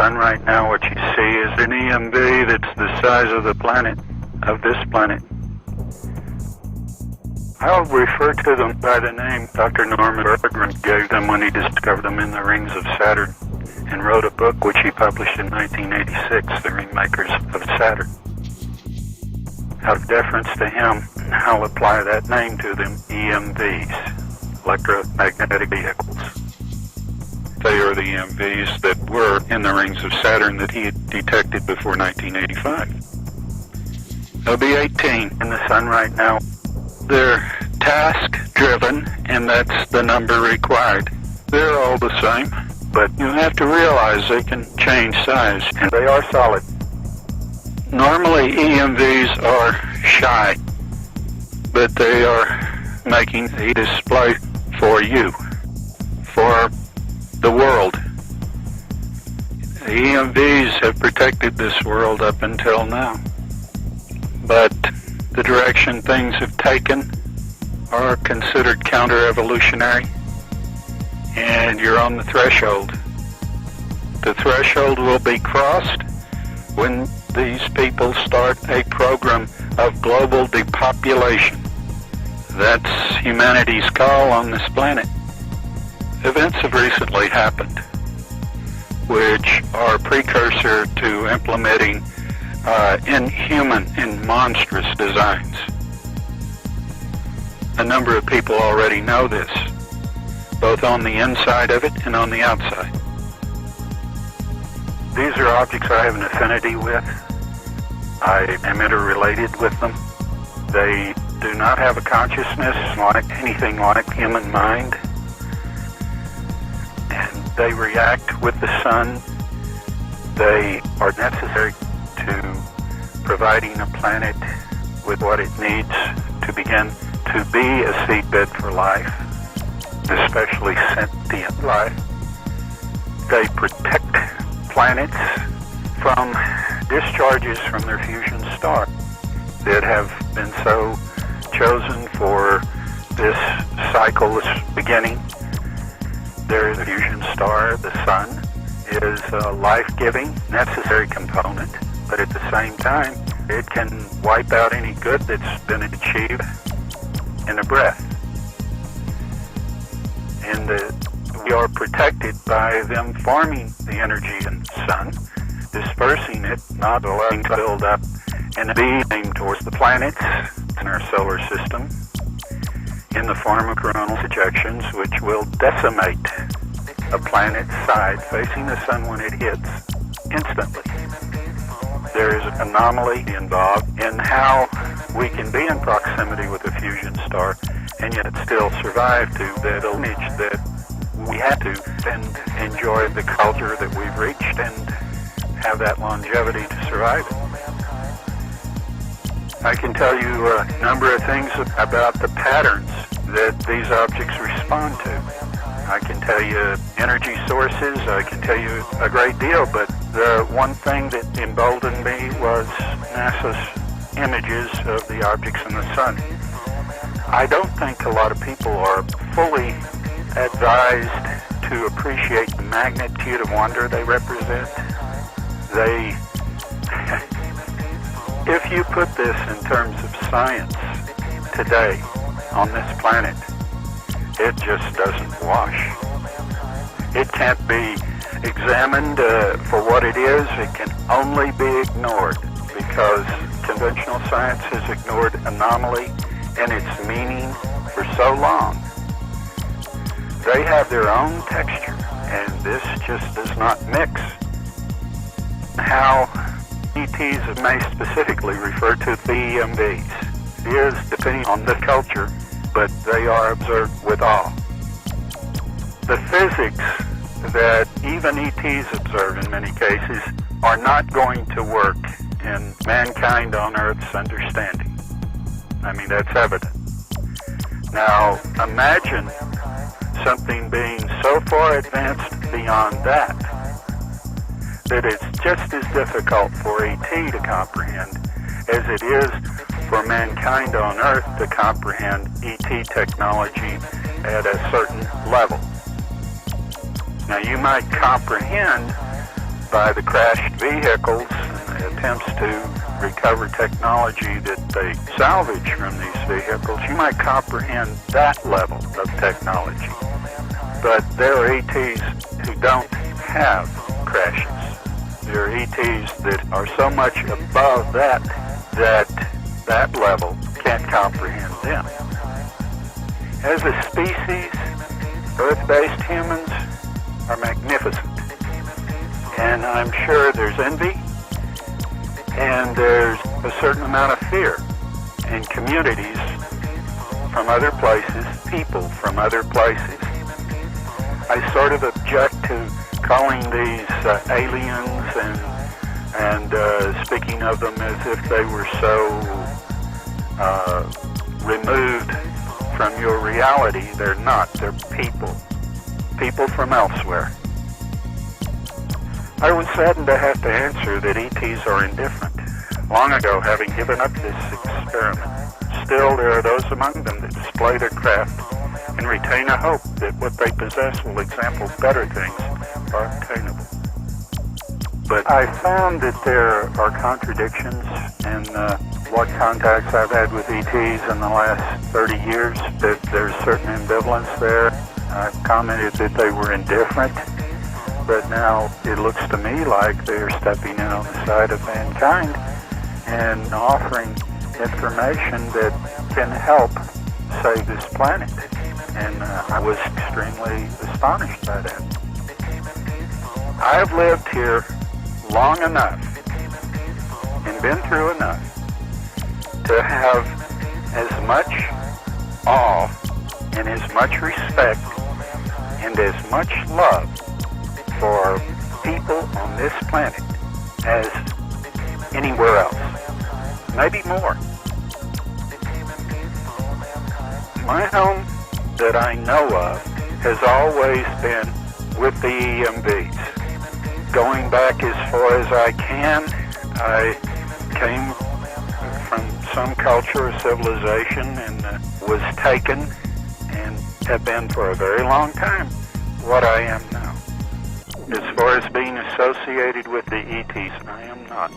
sun right now, what you see is an EMV that's the size of the planet, of this planet. I'll refer to them by the name Dr. Norman Bergrun gave them when he discovered them in the rings of Saturn and wrote a book which he published in 1986, The Ringmakers of Saturn. Out of deference to him, I'll apply that name to them, EMVs, Electro-Magnetic-Vehicles. They are the EMVs that were in the rings of Saturn that he had detected before 1985. There'll be 18 in the sun right now. They're task-driven, and that's the number required. They're all the same, but you have to realize they can change size, and they are solid. Normally, EMVs are shy, but they are making a display for you, for the world. The EMVs have protected this world up until now, but the direction things have taken are considered counter-evolutionary, and you're on the threshold. The threshold will be crossed when these people start a program of global depopulation. That's humanity's call on this planet. Events have recently happened which are a precursor to implementing inhuman and monstrous designs. A number of people already know this, both on the inside of it and on the outside. These are objects I have an affinity with. I am interrelated with them. They do not have a consciousness like anything like human mind. And they react with the sun. They are necessary to providing a planet with what it needs to begin to be a seedbed for life, especially sentient life. They protect planets from discharges from their fusion star that have been so chosen for this cycle, this beginning. There is a fusion star, the sun, is a life-giving, necessary component, but at the same time, it can wipe out any good that's been achieved in a breath. And we are protected by them farming the energy in the sun, dispersing it, not allowing it to build up and be aimed towards the planets in our solar system in the form of coronal ejections, which will decimate a planet's side facing the sun when it hits instantly. There is an anomaly involved in how we can be in proximity with a fusion star and yet still survive to that image that we had to and enjoy the culture that we've reached and have that longevity to survive it. I can tell you a number of things about the patterns that these objects respond to. I can tell you energy sources, I can tell you a great deal, but the one thing that emboldened me was NASA's images of the objects in the sun. I don't think a lot of people are fully advised to appreciate the magnitude of wonder they represent. If you put this in terms of science today on this planet, it just doesn't wash. It can't be examined for what it is. It can only be ignored because conventional science has ignored anomaly and its meaning for so long. They have their own texture, and this just does not mix. How ETs may specifically refer to the EMVs is depending on the culture, but they are observed with awe. The physics that even ETs observe in many cases are not going to work in mankind on Earth's understanding. I mean, that's evident. Now, imagine something being so far advanced beyond that it's just as difficult for ET to comprehend as it is for mankind on Earth to comprehend ET technology at a certain level. Now, you might comprehend by the crashed vehicles and the attempts to recover technology that they salvage from these vehicles, you might comprehend that level of technology. But there are ETs who don't have crashes. There are ETs that are so much above that level can't comprehend them. As a species, Earth-based humans are magnificent. And I'm sure there's envy, and there's a certain amount of fear in communities from other places, people from other places. I sort of object to calling these aliens and speaking of them as if they were so removed from your reality. They're not. They're people from elsewhere. I was saddened to have to answer that ETs are indifferent. Long ago, having given up this experiment, still there are those among them that display their craft and retain a hope that what they possess will example better things are obtainable. But I found that there are contradictions in what contacts I've had with ETs in the last 30 years, that there's certain ambivalence there. I've commented that they were indifferent, but now it looks to me like they're stepping in on the side of mankind and offering information that can help save this planet. And I was extremely astonished by that. I've lived here long enough and been through enough to have as much awe and as much respect and as much love for people on this planet as anywhere else. Maybe more. My home that I know of has always been with the EMVs. Going back as far as I can, I came from some culture or civilization and was taken and have been for a very long time what I am now. As far as being associated with the ETs, I am not.